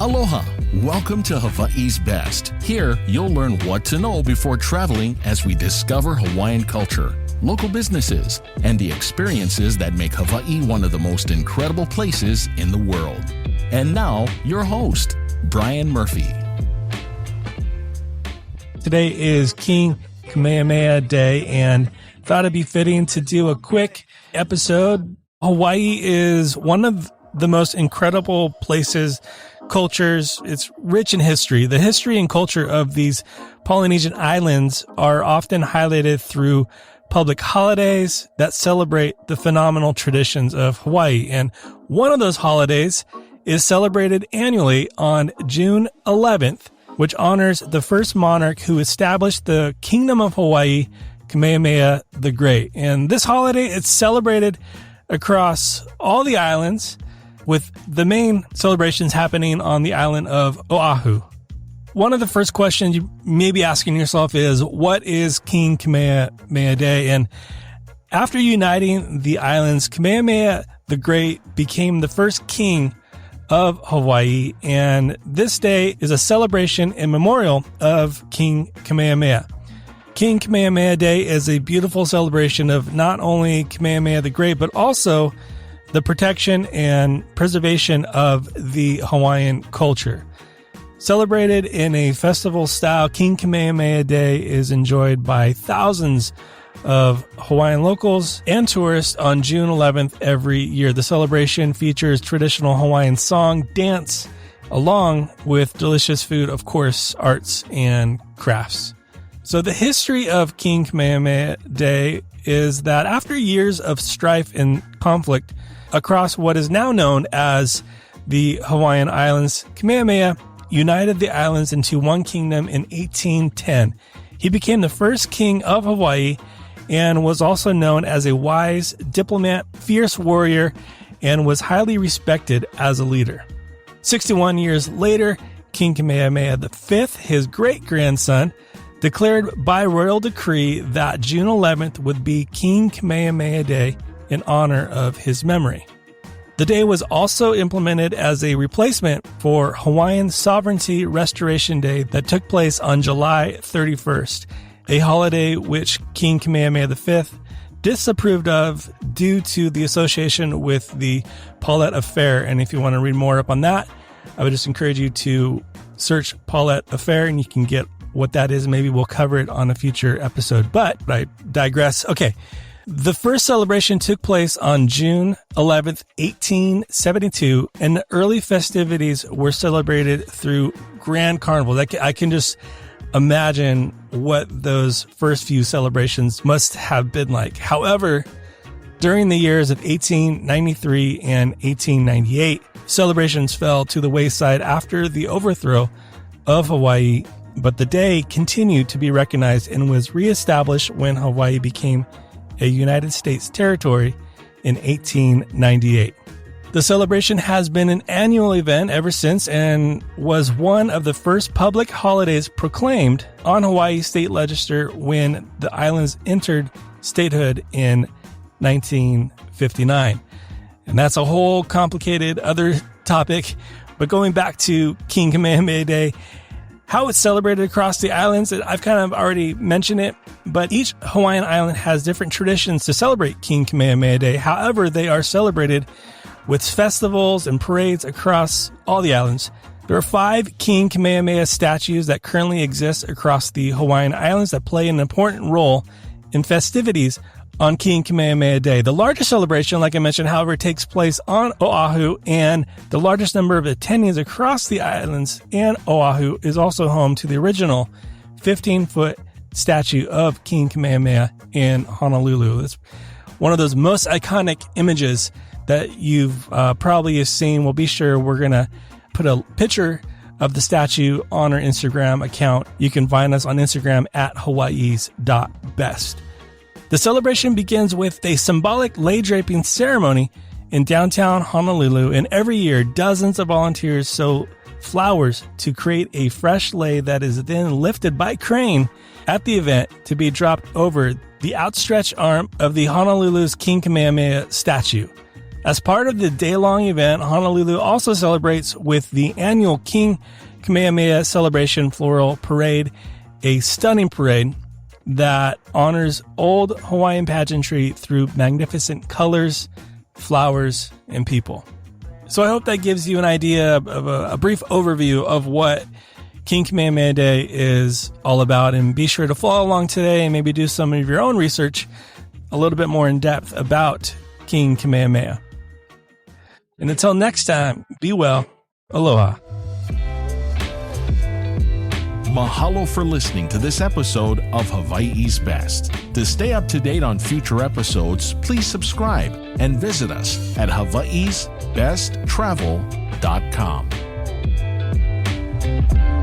Aloha! Welcome to Hawaii's Best. Here, you'll learn what to know before traveling as we discover Hawaiian culture, local businesses, and the experiences that make Hawaii one of the most incredible places in the world. And now, your host, Brian Murphy. Today is King Kamehameha Day, and thought it'd be fitting to do a quick episode. Hawaii is one of the most incredible places, cultures. It's rich in history. The history and culture of these Polynesian islands are often highlighted through public holidays that celebrate the phenomenal traditions of Hawaii. And one of those holidays is celebrated annually on June 11th, which honors the first monarch who established the Kingdom of Hawaii, Kamehameha the Great. And this holiday, it's celebrated across all the islands, with the main celebrations happening on the island of Oahu. One of the first questions you may be asking yourself is, what is King Kamehameha Day? And after uniting the islands, Kamehameha the Great became the first king of Hawaii, and this day is a celebration and memorial of King Kamehameha. King Kamehameha Day is a beautiful celebration of not only Kamehameha the Great, but also the protection and preservation of the Hawaiian culture. Celebrated in a festival style, King Kamehameha Day is enjoyed by thousands of Hawaiian locals and tourists on June 11th every year. The celebration features traditional Hawaiian song, dance, along with delicious food, of course, arts and crafts. So the history of King Kamehameha Day is that after years of strife and conflict across what is now known as the Hawaiian Islands, Kamehameha united the islands into one kingdom in 1810. He became the first king of Hawaii and was also known as a wise diplomat, fierce warrior, and was highly respected as a leader. 61 years later, King Kamehameha V, his great-grandson, declared by royal decree that June 11th would be King Kamehameha Day in honor of his memory. The day was also implemented as a replacement for Hawaiian Sovereignty Restoration Day that took place on July 31st, a holiday which King Kamehameha V disapproved of due to the association with the Paulette Affair. And if you want to read more up on that, I would just encourage you to search Paulette Affair and you can get what that is. Maybe we'll cover it on a future episode, but I digress. Okay. The first celebration took place on June 11th, 1872, and the early festivities were celebrated through grand carnivals. I can just imagine what those first few celebrations must have been like. However, during the years of 1893 and 1898, celebrations fell to the wayside after the overthrow of Hawaii, but the day continued to be recognized and was reestablished when Hawaii became a United States territory in 1898. The celebration has been an annual event ever since and was one of the first public holidays proclaimed on Hawaii's state legislature when the islands entered statehood in 1959. And that's a whole complicated other topic. But going back to King Kamehameha Day, how it's celebrated across the islands, I've kind of already mentioned it, but each Hawaiian island has different traditions to celebrate King Kamehameha Day. However, they are celebrated with festivals and parades across all the islands. There are 5 King Kamehameha statues that currently exist across the Hawaiian Islands that play an important role in festivities on King Kamehameha Day. The largest celebration, like I mentioned, however, takes place on Oahu, and the largest number of attendees across the islands and Oahu is also home to the original 15-foot statue of King Kamehameha in Honolulu. It's one of those most iconic images that you've probably seen. We'll be sure we're going to put a picture of the statue on our Instagram account. You can find us on Instagram at hawaiis.best. The celebration begins with a symbolic lei draping ceremony in downtown Honolulu, and every year dozens of volunteers sow flowers to create a fresh lei that is then lifted by crane at the event to be dropped over the outstretched arm of the Honolulu's King Kamehameha statue. As part of the day-long event, Honolulu also celebrates with the annual King Kamehameha Celebration Floral Parade, a stunning parade that honors old Hawaiian pageantry through magnificent colors, flowers, and people. So I hope that gives you an idea of a brief overview of what King Kamehameha Day is all about. And be sure to follow along today and maybe do some of your own research a little bit more in depth about King Kamehameha. And until next time, be well. Aloha. Mahalo for listening to this episode of Hawaii's Best. To stay up to date on future episodes, please subscribe and visit us at hawaiisbesttravel.com.